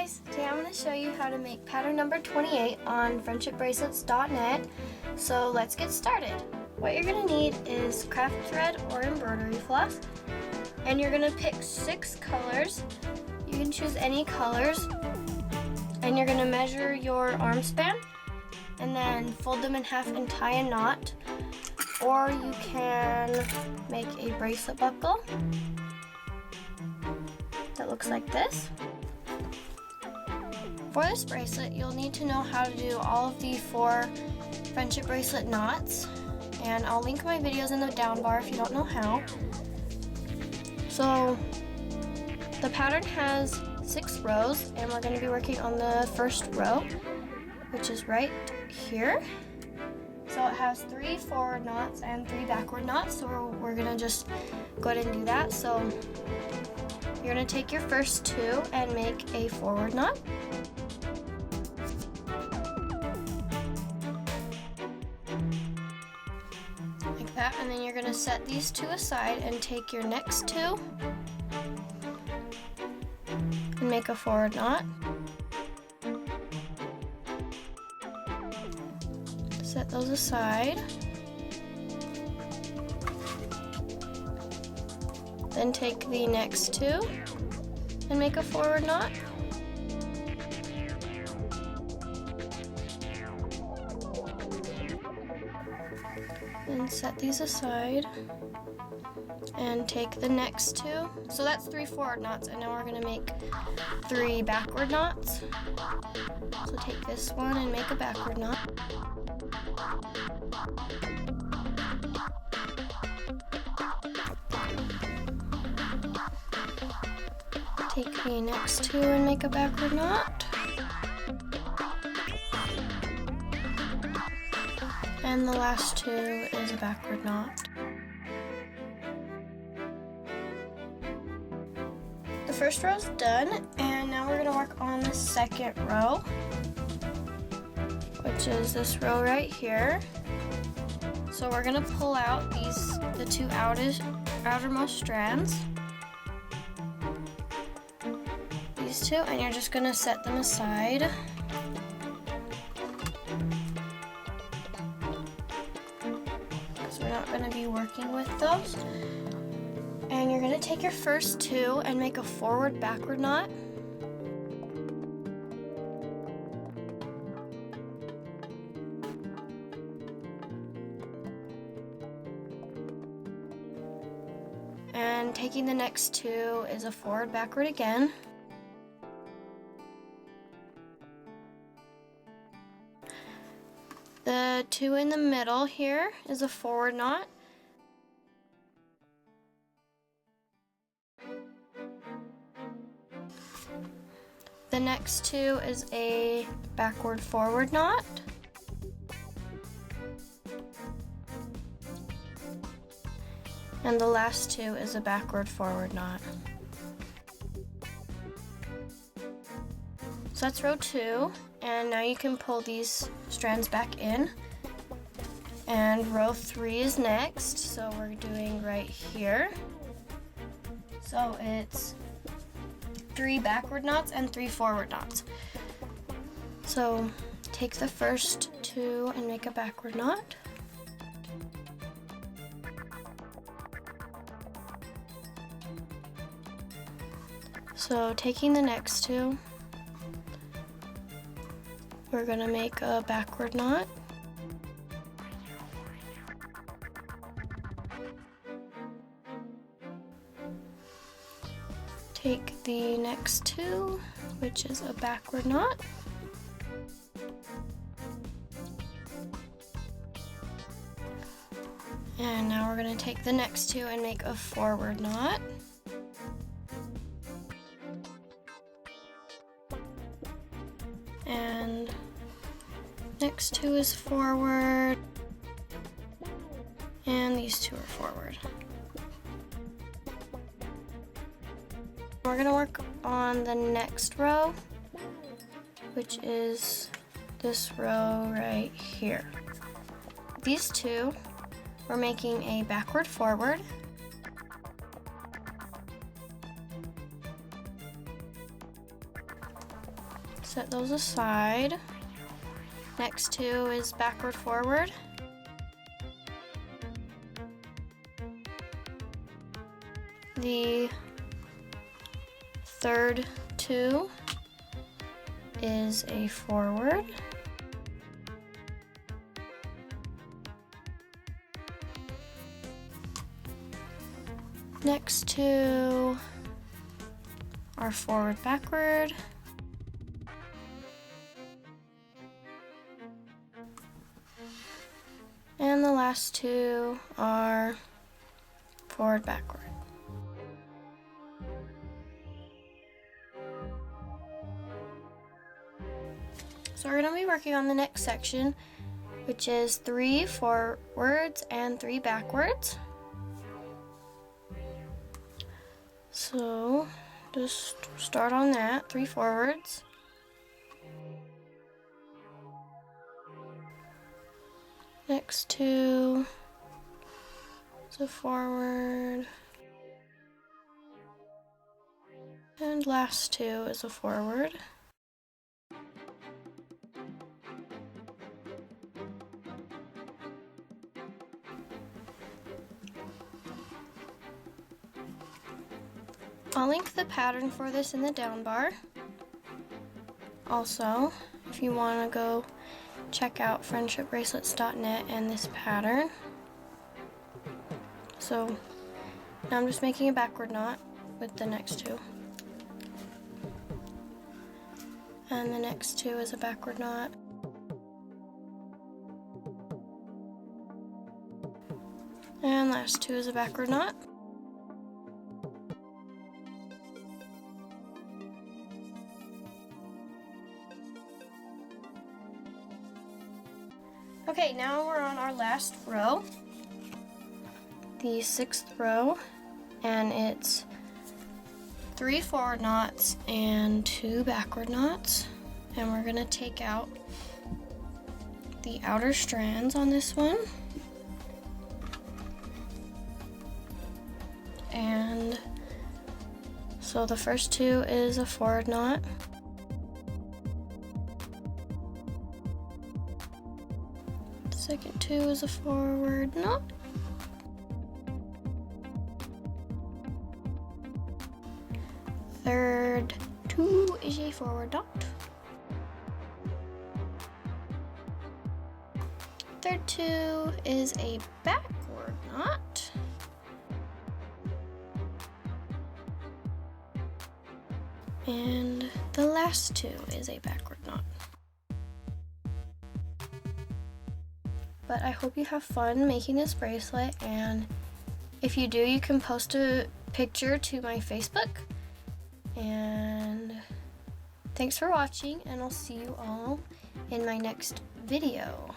guys, today I'm going to show you how to make pattern number 28 on friendshipbracelets.net. So let's get started. What you're going to need is craft thread or embroidery floss, and you're going to pick 6 colors. You can choose any colors, and you're going to measure your arm span and then fold them in half and tie a knot, or you can make a bracelet buckle that looks like this. For this bracelet, you'll need to know how to do all of the 4 friendship bracelet knots, and I'll link my videos in the down bar if you don't know how. So the pattern has 6 rows, and we're going to be working on the first row, which is right here. So it has 3 forward knots and 3 backward knots, so we're going to just go ahead and do that. So you're going to take your first 2 and make a forward knot. Like that, and then you're going to set these 2 aside and take your next 2 and make a forward knot. Set those aside. Then take the next 2 and make a forward knot. Then set these aside and take the next 2. So that's 3 forward knots, and now we're going to make 3 backward knots. So take this one and make a backward knot. Take the next 2 and make a backward knot. And the last 2 is a backward knot. The first row is done, and now we're going to work on the second row, which is this row right here. So we're going to pull out the 2 outermost strands. These 2, and you're just going to set them aside. Because we're not going to be working with those. And you're going to take your first 2 and make a forward backward knot. And taking the next 2 is a forward backward again. The 2 in the middle here is a forward knot. The next 2 is a backward forward knot. And the last 2 is a backward forward knot. So that's row 2, and now you can pull these strands back in. And row 3 is next, so we're doing right here. So it's 3 backward knots and 3 forward knots. So take the first 2 and make a backward knot. So taking the next 2, we're going to make a backward knot. Take the next 2, which is a backward knot. And now we're going to take the next 2 and make a forward knot. And next 2 is forward, and these 2 are forward. We're going to work on the next row, which is this row right here. These 2, we're making a backward forward, set those aside. Next two is backward forward. The third two is a forward. Next two are forward backward. And the last two are forward backward. So we're going to be working on the next section, which is 3 forwards and 3 backwards. So just start on that, 3 forwards. Next two is a forward. And last two is a forward. I'll link the pattern for this in the down bar. Also, if you want to go check out friendshipbracelets.net and this pattern. So now I'm just making a backward knot with the next two. And the next two is a backward knot. And last two is a backward knot. Okay, now we're on our last row, the 6th row, and it's 3 forward knots and 2 backward knots, and we're gonna take out the outer strands on this one, and so the first two is a forward knot. Second two is a forward knot. Third two is a forward knot. Third two is a backward knot. And the last two is a backward knot. But I hope you have fun making this bracelet, and if you do, you can post a picture to my Facebook. And thanks for watching, and I'll see you all in my next video.